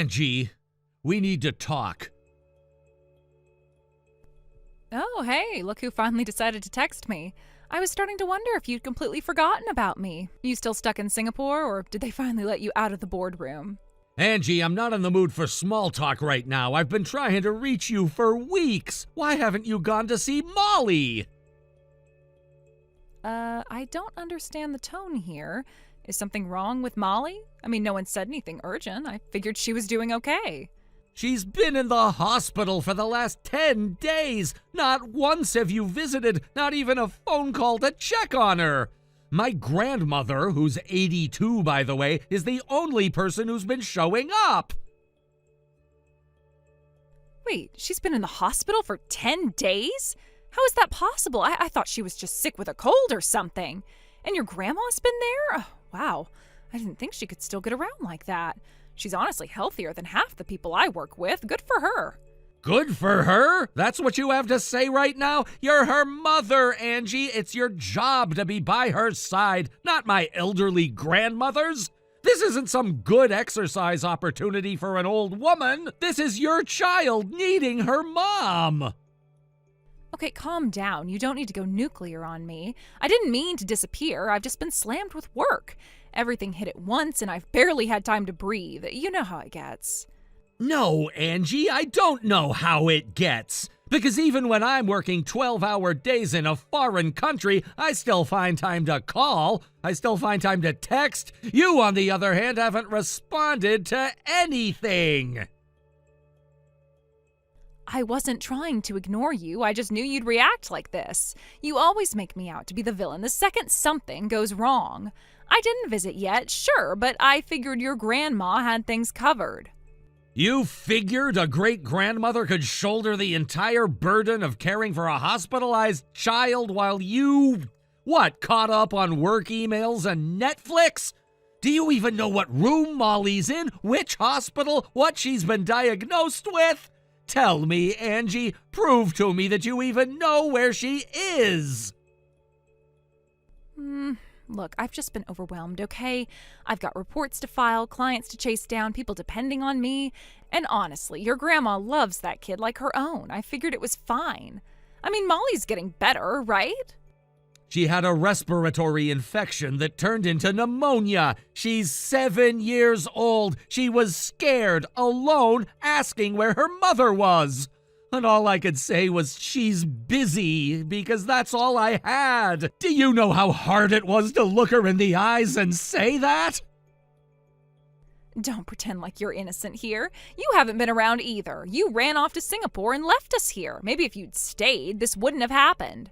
Angie, we need to talk. Oh, hey, look who finally decided to text me. I was starting to wonder if you'd completely forgotten about me. You still stuck in Singapore, or did they finally let you out of the boardroom? Angie, I'm not in the mood for small talk right now. I've been trying to reach you for weeks. Why haven't you gone to see Molly? I don't understand the tone here. Is something wrong with Molly? I mean, no one said anything urgent. I figured she was doing okay. She's been in the hospital for the last 10 days. Not once have you visited, not even a phone call to check on her. My grandmother, who's 82 by the way, is the only person who's been showing up. Wait, she's been in the hospital for 10 days? How is that possible? I thought she was just sick with a cold or something. And your grandma's been there? Oh, wow. I didn't think she could still get around like that. She's honestly healthier than half the people I work with. Good for her. Good for her? That's what you have to say right now? You're her mother, Angie. It's your job to be by her side, not my elderly grandmother's. This isn't some good exercise opportunity for an old woman. This is your child needing her mom. Okay, calm down. You don't need to go nuclear on me. I didn't mean to disappear. I've just been slammed with work. Everything hit at once, and I've barely had time to breathe. You know how it gets. No, Angie, I don't know how it gets. Because even when I'm working 12-hour days in a foreign country, I still find time to call. I still find time to text. You, on the other hand, haven't responded to anything. I wasn't trying to ignore you. I just knew you'd react like this. You always make me out to be the villain the second something goes wrong. I didn't visit yet, sure, but I figured your grandma had things covered. You figured a great-grandmother could shoulder the entire burden of caring for a hospitalized child while you, caught up on work emails and Netflix? Do you even know what room Molly's in, which hospital, what she's been diagnosed with? Tell me, Angie, prove to me that you even know where she is. Look, I've just been overwhelmed, okay? I've got reports to file, clients to chase down, people depending on me. And honestly, your grandma loves that kid like her own. I figured it was fine. I mean, Molly's getting better, right? She had a respiratory infection that turned into pneumonia. She's 7 years old. She was scared, alone, asking where her mother was. And all I could say was, she's busy, because that's all I had. Do you know how hard it was to look her in the eyes and say that? Don't pretend like you're innocent here. You haven't been around either. You ran off to Singapore and left us here. Maybe if you'd stayed, this wouldn't have happened.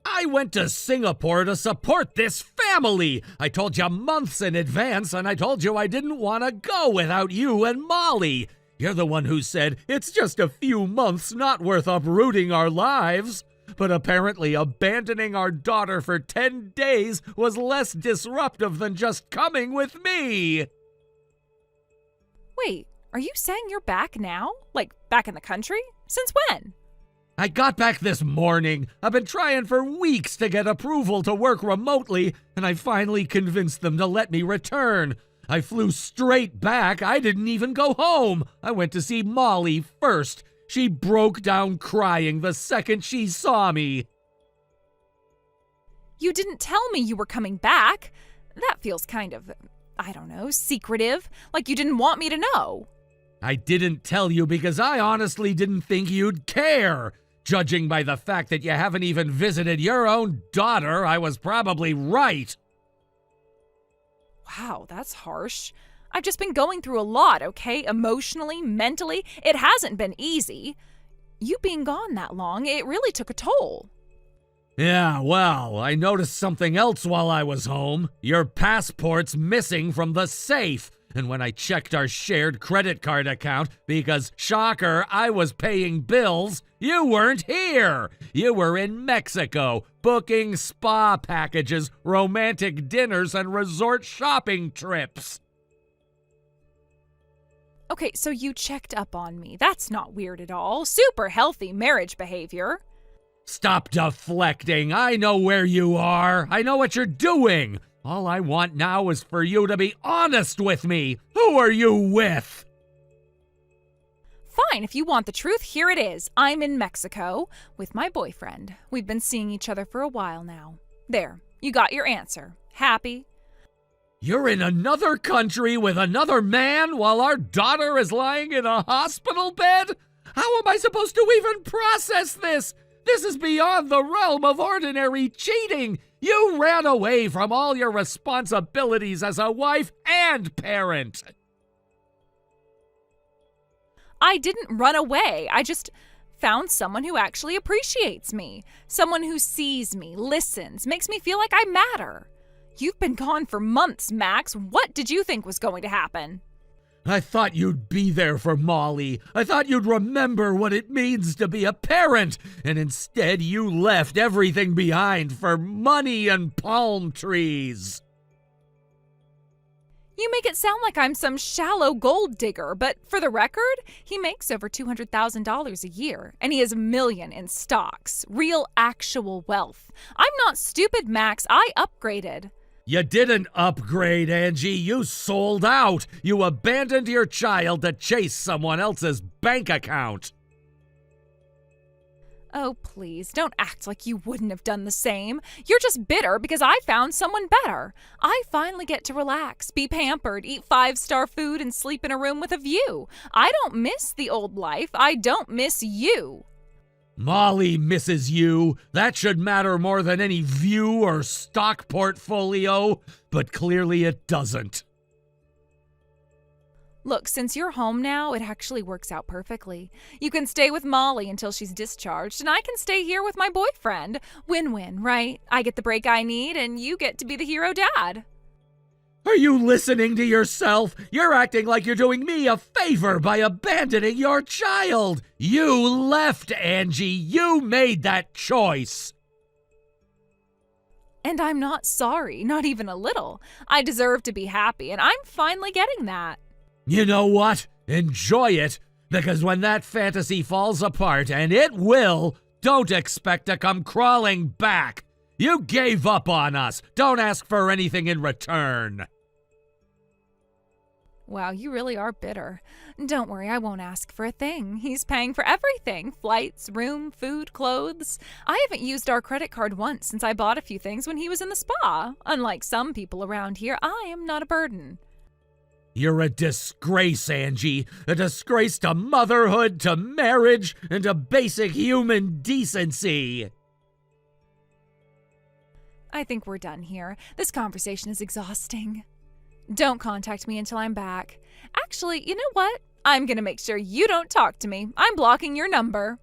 I went to Singapore to support this family. I told you months in advance, and I told you I didn't want to go without you and Molly. You're the one who said, it's just a few months, not worth uprooting our lives. But apparently abandoning our daughter for 10 days was less disruptive than just coming with me. Wait, are you saying you're back now? Like, back in the country? Since when? I got back this morning. I've been trying for weeks to get approval to work remotely, and I finally convinced them to let me return. I flew straight back. I didn't even go home. I went to see Molly first. She broke down crying the second she saw me. You didn't tell me you were coming back. That feels kind of, secretive. Like you didn't want me to know. I didn't tell you because I honestly didn't think you'd care. Judging by the fact that you haven't even visited your own daughter, I was probably right. Wow, that's harsh. I've just been going through a lot, okay? Emotionally, mentally. It hasn't been easy. You being gone that long, it really took a toll. Yeah, well, I noticed something else while I was home. Your passport's missing from the safe. And when I checked our shared credit card account, because, shocker, I was paying bills, you weren't here. You were in Mexico, booking spa packages, romantic dinners, and resort shopping trips. Okay, so you checked up on me. That's not weird at all. Super healthy marriage behavior. Stop deflecting. I know where you are. I know what you're doing. All I want now is for you to be honest with me. Who are you with? Fine, if you want the truth, here it is. I'm in Mexico with my boyfriend. We've been seeing each other for a while now. There, you got your answer. Happy? You're in another country with another man while our daughter is lying in a hospital bed? How am I supposed to even process this? This is beyond the realm of ordinary cheating. You ran away from all your responsibilities as a wife and parent. I didn't run away. I just found someone who actually appreciates me. Someone who sees me, listens, makes me feel like I matter. You've been gone for months, Max. What did you think was going to happen? I thought you'd be there for Molly. I thought you'd remember what it means to be a parent. And instead, you left everything behind for money and palm trees. You make it sound like I'm some shallow gold digger, but for the record, he makes over $200,000 a year, and he has $1 million in stocks. Real, actual wealth. I'm not stupid, Max. I upgraded. You didn't upgrade, Angie. You sold out. You abandoned your child to chase someone else's bank account. Oh, please, don't act like you wouldn't have done the same. You're just bitter because I found someone better. I finally get to relax, be pampered, eat 5-star food, and sleep in a room with a view. I don't miss the old life. I don't miss you. Molly misses you. That should matter more than any view or stock portfolio, but clearly it doesn't. Look, since you're home now, it actually works out perfectly. You can stay with Molly until she's discharged, and I can stay here with my boyfriend. Win-win, right? I get the break I need, and you get to be the hero dad. Are you listening to yourself? You're acting like you're doing me a favor by abandoning your child. You left, Angie. You made that choice. And I'm not sorry, not even a little. I deserve to be happy, and I'm finally getting that. You know what? Enjoy it, because when that fantasy falls apart, and it will, don't expect to come crawling back. You gave up on us. Don't ask for anything in return. Wow, you really are bitter. Don't worry, I won't ask for a thing. He's paying for everything. Flights, room, food, clothes. I haven't used our credit card once since I bought a few things when he was in the spa. Unlike some people around here, I am not a burden. You're a disgrace, Angie. A disgrace to motherhood, to marriage, and to basic human decency. I think we're done here. This conversation is exhausting. Don't contact me until I'm back. Actually, you know what? I'm gonna make sure you don't talk to me. I'm blocking your number.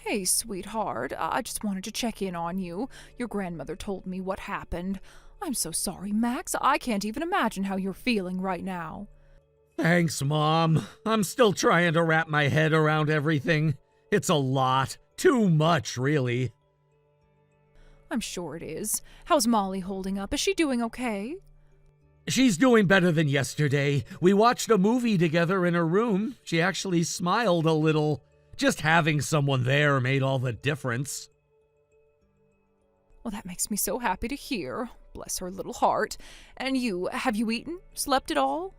Hey, sweetheart, I just wanted to check in on you. Your grandmother told me what happened. I'm so sorry, Max. I can't even imagine how you're feeling right now. Thanks, Mom. I'm still trying to wrap my head around everything. It's a lot. Too much, really. I'm sure it is. How's Molly holding up? Is she doing okay? She's doing better than yesterday. We watched a movie together in her room. She actually smiled a little. Just having someone there made all the difference. Well, that makes me so happy to hear. Bless her little heart. And you, have you eaten? Slept at all?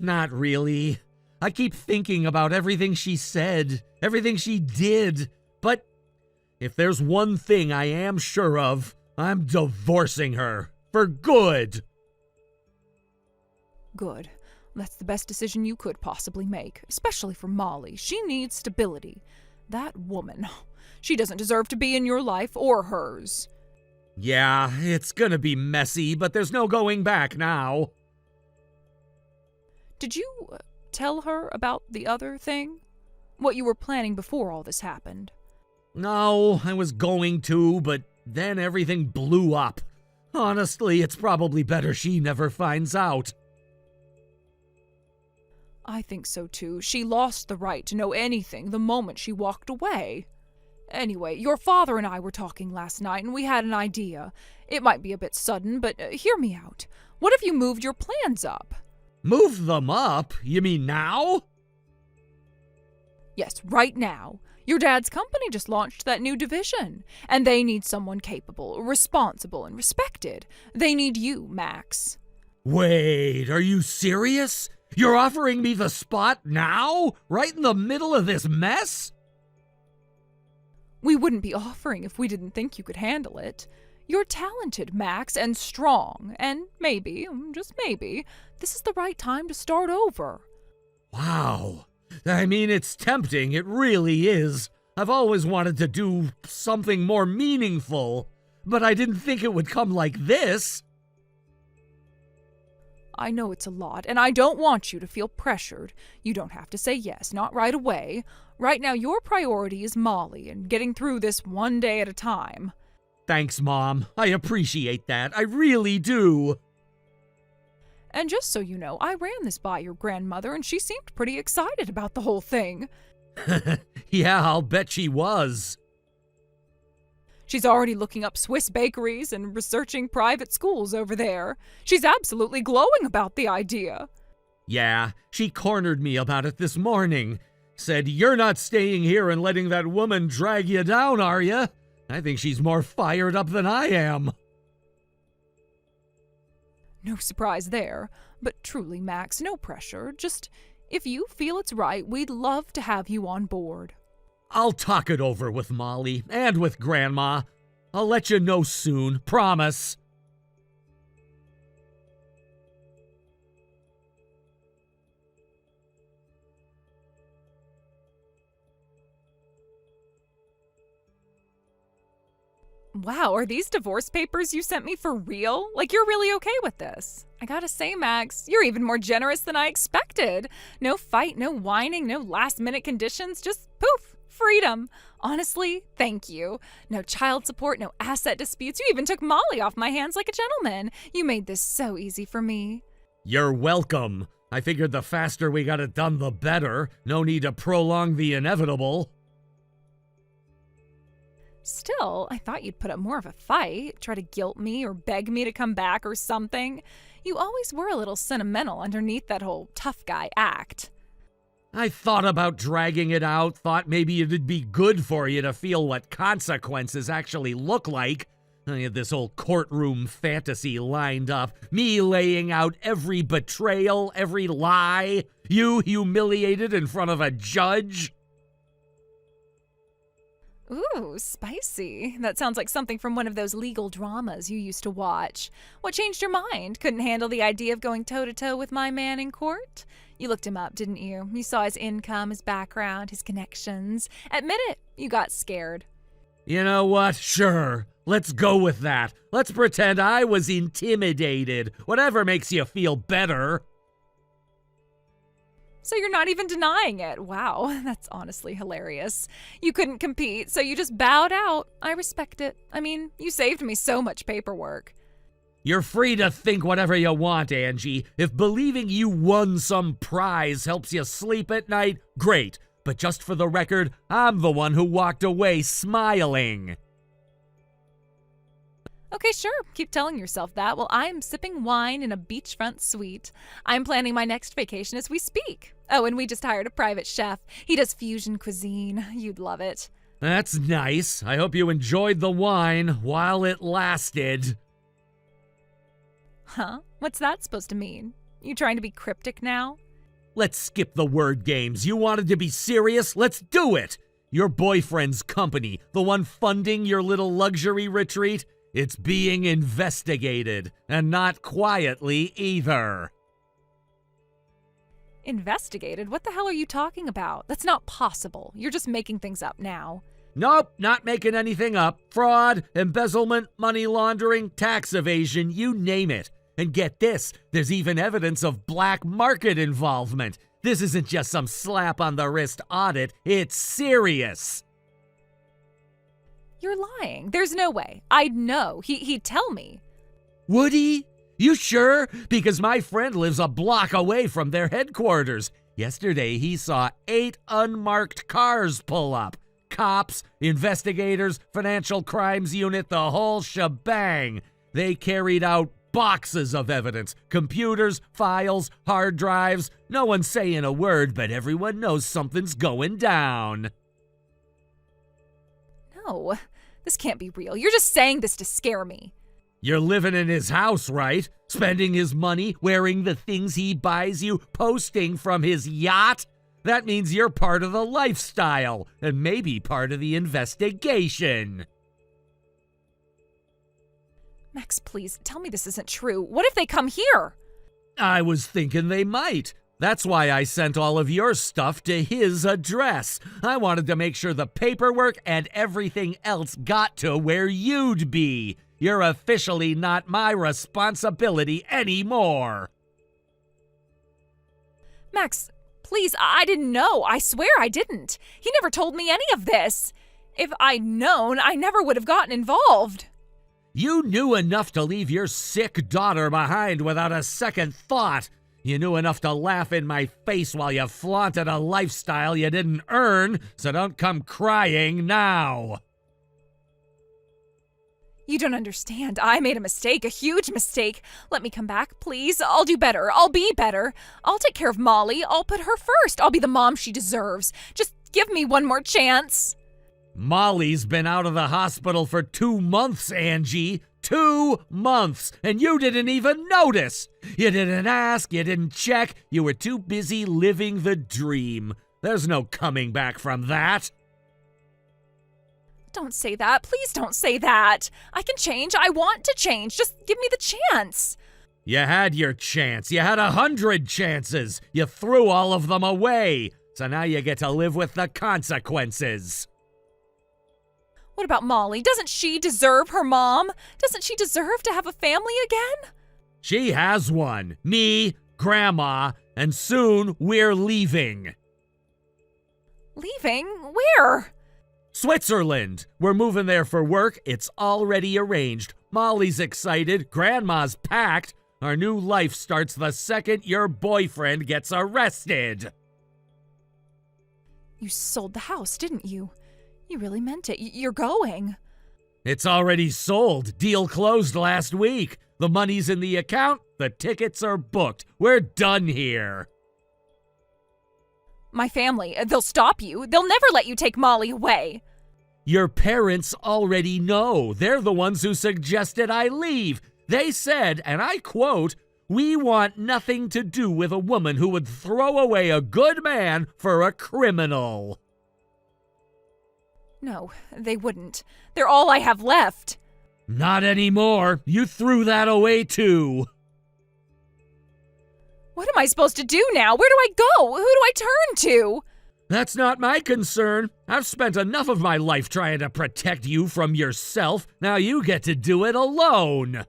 Not really. I keep thinking about everything she said, everything she did. But if there's one thing I am sure of, I'm divorcing her. For good. Good. That's the best decision you could possibly make, especially for Molly. She needs stability. That woman, she doesn't deserve to be in your life or hers. Yeah, it's gonna be messy, but there's no going back now. Did you tell her about the other thing? What you were planning before all this happened? No, I was going to, but then everything blew up. Honestly, it's probably better she never finds out. I think so too. She lost the right to know anything the moment she walked away. Anyway, your father and I were talking last night, and we had an idea. It might be a bit sudden, but hear me out. What if you moved your plans up? Move them up? You mean now? Yes, right now. Your dad's company just launched that new division, and they need someone capable, responsible, and respected. They need you, Max. Wait, are you serious? You're offering me the spot now? Right in the middle of this mess? We wouldn't be offering if we didn't think you could handle it. You're talented, Max, and strong, and maybe, just maybe, this is the right time to start over. Wow. I mean, it's tempting, it really is. I've always wanted to do something more meaningful, but I didn't think it would come like this. I know it's a lot, and I don't want you to feel pressured. You don't have to say yes, not right away. Right now, your priority is Molly and getting through this one day at a time. Thanks, Mom. I appreciate that. I really do. And just so you know, I ran this by your grandmother, and she seemed pretty excited about the whole thing. Yeah, I'll bet she was. She's already looking up Swiss bakeries and researching private schools over there. She's absolutely glowing about the idea. Yeah, she cornered me about it this morning. Said, "You're not staying here and letting that woman drag you down, are you?" I think she's more fired up than I am. No surprise there. But truly, Max, no pressure. Just, if you feel it's right, we'd love to have you on board. I'll talk it over with Molly and with Grandma. I'll let you know soon, promise. Wow, are these divorce papers you sent me for real? Like, you're really okay with this? I gotta say, Max, you're even more generous than I expected. No fight, no whining, no last-minute conditions, just poof, freedom. Honestly, thank you. No child support, no asset disputes. You even took Molly off my hands like a gentleman. You made this so easy for me. You're welcome. I figured the faster we got it done, the better. No need to prolong the inevitable. Still, I thought you'd put up more of a fight, try to guilt me or beg me to come back or something. You always were a little sentimental underneath that whole tough guy act. I thought about dragging it out, thought maybe it'd be good for you to feel what consequences actually look like. I had this whole courtroom fantasy lined up, me laying out every betrayal, every lie, you humiliated in front of a judge. Ooh, spicy. That sounds like something from one of those legal dramas you used to watch. What changed your mind? Couldn't handle the idea of going toe-to-toe with my man in court? You looked him up, didn't you? You saw his income, his background, his connections. Admit it, you got scared. You know what? Sure. Let's go with that. Let's pretend I was intimidated. Whatever makes you feel better. So you're not even denying it. Wow, that's honestly hilarious. You couldn't compete, so you just bowed out. I respect it. I mean, you saved me so much paperwork. You're free to think whatever you want, Angie. If believing you won some prize helps you sleep at night, great. But just for the record, I'm the one who walked away smiling. Okay, sure. Keep telling yourself that while I'm sipping wine in a beachfront suite. I'm planning my next vacation as we speak. Oh, and we just hired a private chef. He does fusion cuisine. You'd love it. That's nice. I hope you enjoyed the wine while it lasted. Huh? What's that supposed to mean? You trying to be cryptic now? Let's skip the word games. You wanted to be serious? Let's do it! Your boyfriend's company, the one funding your little luxury retreat, it's being investigated, and not quietly either. Investigated? What the hell are you talking about? That's not possible. You're just making things up now. Nope, not making anything up. Fraud, embezzlement, money laundering, tax evasion, you name it. And get this, there's even evidence of black market involvement. This isn't just some slap on the wrist audit, it's serious. You're lying. There's no way. I'd know. He'd tell me. Would he? You sure? Because my friend lives a block away from their headquarters. Yesterday, he saw 8 unmarked cars pull up. Cops, investigators, financial crimes unit, the whole shebang. They carried out boxes of evidence, computers, files, hard drives. No one's saying a word, but everyone knows something's going down. No, this can't be real. You're just saying this to scare me. You're living in his house, right? Spending his money, wearing the things he buys you, posting from his yacht? That means you're part of the lifestyle, and maybe part of the investigation. Max, please, tell me this isn't true. What if they come here? I was thinking they might. That's why I sent all of your stuff to his address. I wanted to make sure the paperwork and everything else got to where you'd be. You're officially not my responsibility anymore. Max, please, I didn't know. I swear I didn't. He never told me any of this. If I'd known, I never would have gotten involved. You knew enough to leave your sick daughter behind without a second thought. You knew enough to laugh in my face while you flaunted a lifestyle you didn't earn, so don't come crying now. You don't understand. I made a mistake, a huge mistake. Let me come back, please. I'll do better. I'll be better. I'll take care of Molly. I'll put her first. I'll be the mom she deserves. Just give me one more chance. Molly's been out of the hospital for 2 months, Angie. 2 months, and you didn't even notice. You didn't ask, you didn't check. You were too busy living the dream. There's no coming back from that. Don't say that. Please don't say that. I can change. I want to change. Just give me the chance. You had your chance. You had 100 chances. You threw all of them away. So now you get to live with the consequences. What about Molly? Doesn't she deserve her mom? Doesn't she deserve to have a family again? She has one. Me, Grandma, and soon we're leaving. Leaving? Where? Switzerland. We're moving there for work. It's already arranged. Molly's excited. Grandma's packed. Our new life starts the second your boyfriend gets arrested. You sold the house, didn't you? You really meant it. You're going. It's already sold. Deal closed last week. The money's in the account. The tickets are booked. We're done here. My family, they'll stop you. They'll never let you take Molly away. Your parents already know. They're the ones who suggested I leave. They said, and I quote, "We want nothing to do with a woman who would throw away a good man for a criminal." No, they wouldn't. They're all I have left. Not anymore. You threw that away too. What am I supposed to do now? Where do I go? Who do I turn to? That's not my concern. I've spent enough of my life trying to protect you from yourself. Now you get to do it alone.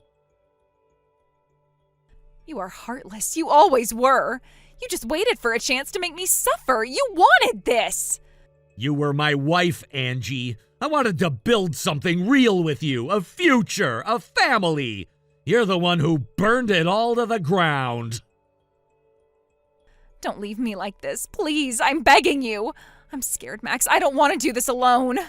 You are heartless. You always were. You just waited for a chance to make me suffer. You wanted this. You were my wife, Angie. I wanted to build something real with you, a future, a family. You're the one who burned it all to the ground. Don't leave me like this, please. I'm begging you. I'm scared, Max. I don't want to do this alone.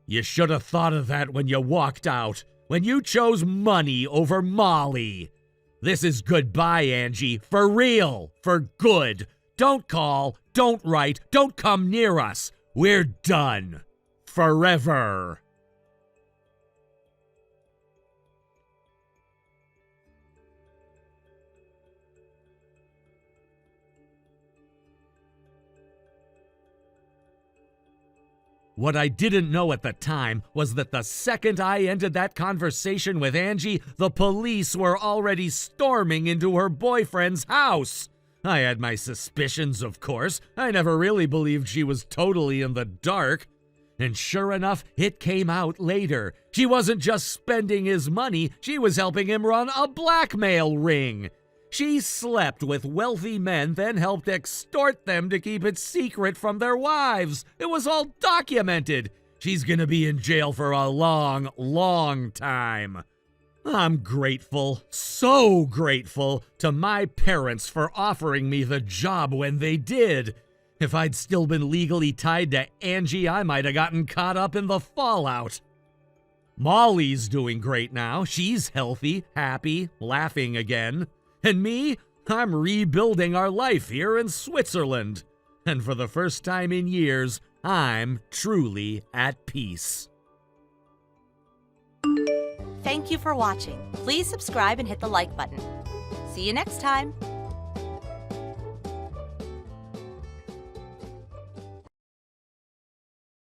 You should have thought of that when you walked out, when you chose money over Molly. This is goodbye, Angie, for real, for good. Don't call, don't write, don't come near us. We're done. Forever. What I didn't know at the time was that the second I ended that conversation with Angie, the police were already storming into her boyfriend's house. I had my suspicions, of course. I never really believed she was totally in the dark. And sure enough, it came out later. She wasn't just spending his money, she was helping him run a blackmail ring. She slept with wealthy men, then helped extort them to keep it secret from their wives. It was all documented. She's gonna be in jail for a long, long time. I'm grateful, so grateful, to my parents for offering me the job when they did. If I'd still been legally tied to Angie, I might have gotten caught up in the fallout. Molly's doing great now. She's healthy, happy, laughing again. And me, I'm rebuilding our life here in Switzerland. And for the first time in years, I'm truly at peace. Thank you for watching. Please subscribe and hit the like button. See you next time.